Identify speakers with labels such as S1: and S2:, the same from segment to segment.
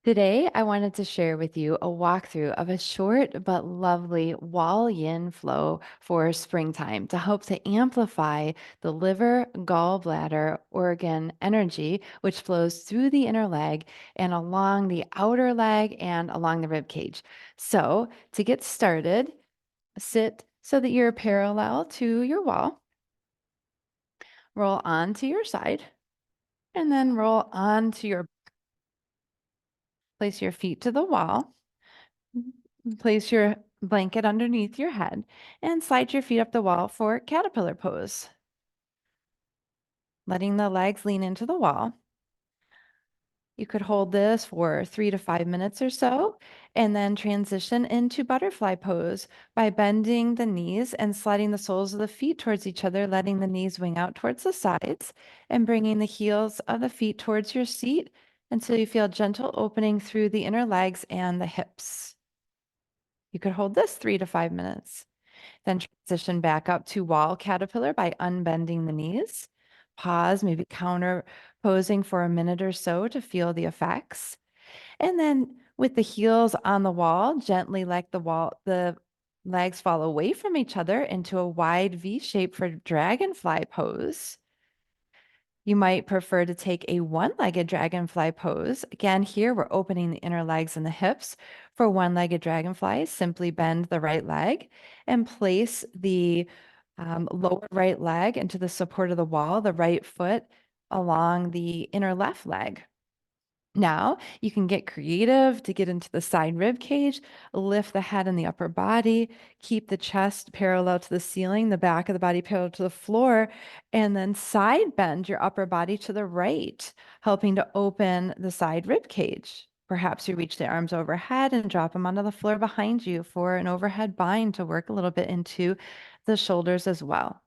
S1: Today, I wanted to share with you a walkthrough of a short but lovely Wall Yin flow for springtime to help to amplify the liver gallbladder organ energy, which flows through the inner leg and along the outer leg and along the rib cage. So, to get started, sit so that you're parallel to your wall, roll onto your side, and then roll onto your place your feet to the wall. Place your blanket underneath your head and slide your feet up the wall for caterpillar pose, letting the legs lean into the wall. You could hold this for 3 to 5 minutes or so, and then transition into butterfly pose by bending the knees and sliding the soles of the feet towards each other, letting the knees wing out towards the sides and bringing the heels of the feet towards your seat until you feel gentle opening through the inner legs and the hips. You could hold this 3 to 5 minutes. Then transition back up to wall caterpillar by unbending the knees. Pause, maybe counter posing for a minute or so to feel the effects. And then with the heels on the wall, gently let the legs fall away from each other into a wide V shape for dragonfly pose. You might prefer to take a one-legged dragonfly pose. Again, here we're opening the inner legs and the hips. For one-legged dragonfly, simply bend the right leg and place the lower right leg into the support of the wall, the right foot along the inner left leg. Now you can get creative to get into the side rib cage, lift the head and the upper body, keep the chest parallel to the ceiling, the back of the body parallel to the floor, and then side bend your upper body to the right, helping to open the side rib cage. Perhaps you reach the arms overhead and drop them onto the floor behind you for an overhead bind to work a little bit into the shoulders as well.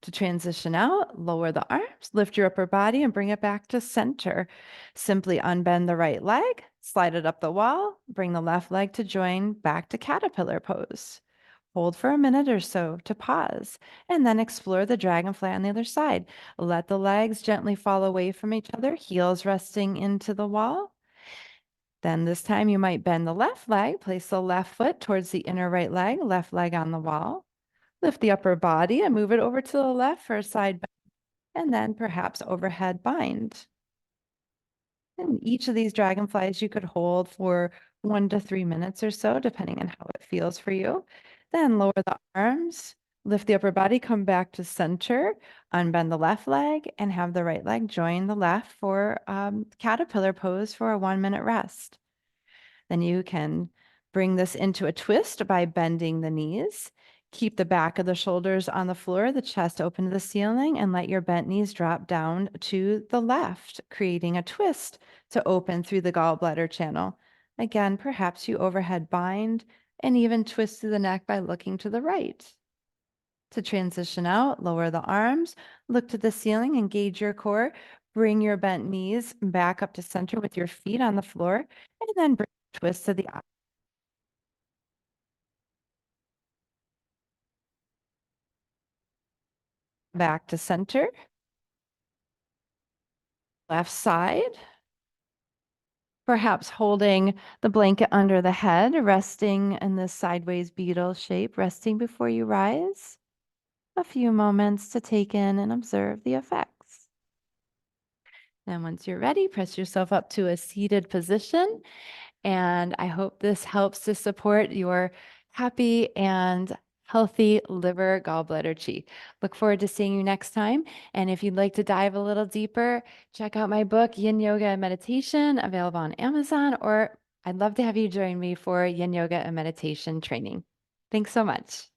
S1: To transition out, lower the arms, lift your upper body, and bring it back to center. Simply unbend the right leg, slide it up the wall, bring the left leg to join back to caterpillar pose. Hold for a minute or so to pause, and then explore the dragonfly on the other side. Let the legs gently fall away from each other, heels resting into the wall. Then this time you might bend the left leg, place the left foot towards the inner right leg, left leg on the wall. Lift the upper body and move it over to the left for a side bend, and then perhaps overhead bind. And each of these dragonflies you could hold for 1 to 3 minutes or so, depending on how it feels for you. Then lower the arms, lift the upper body, come back to center, unbend the left leg, and have the right leg join the left for caterpillar pose for a 1 minute rest. Then you can bring this into a twist by bending the knees. Keep the back of the shoulders on the floor, the chest open to the ceiling, and let your bent knees drop down to the left, creating a twist to open through the gallbladder channel. Again, perhaps you overhead bind and even twist through the neck by looking to the right. To transition out, lower the arms, look to the ceiling, engage your core, bring your bent knees back up to center with your feet on the floor, and then bring the twist to the back to center, left side, perhaps holding the blanket under the head, resting in this sideways beetle shape, resting before you rise. A few moments to take in and observe the effects. And once you're ready, press yourself up to a seated position. And I hope this helps to support your happy and healthy liver gallbladder qi. Look forward to seeing you next time. And if you'd like to dive a little deeper, check out my book, Yin Yoga and Meditation, available on Amazon, or I'd love to have you join me for Yin Yoga and Meditation training. Thanks so much.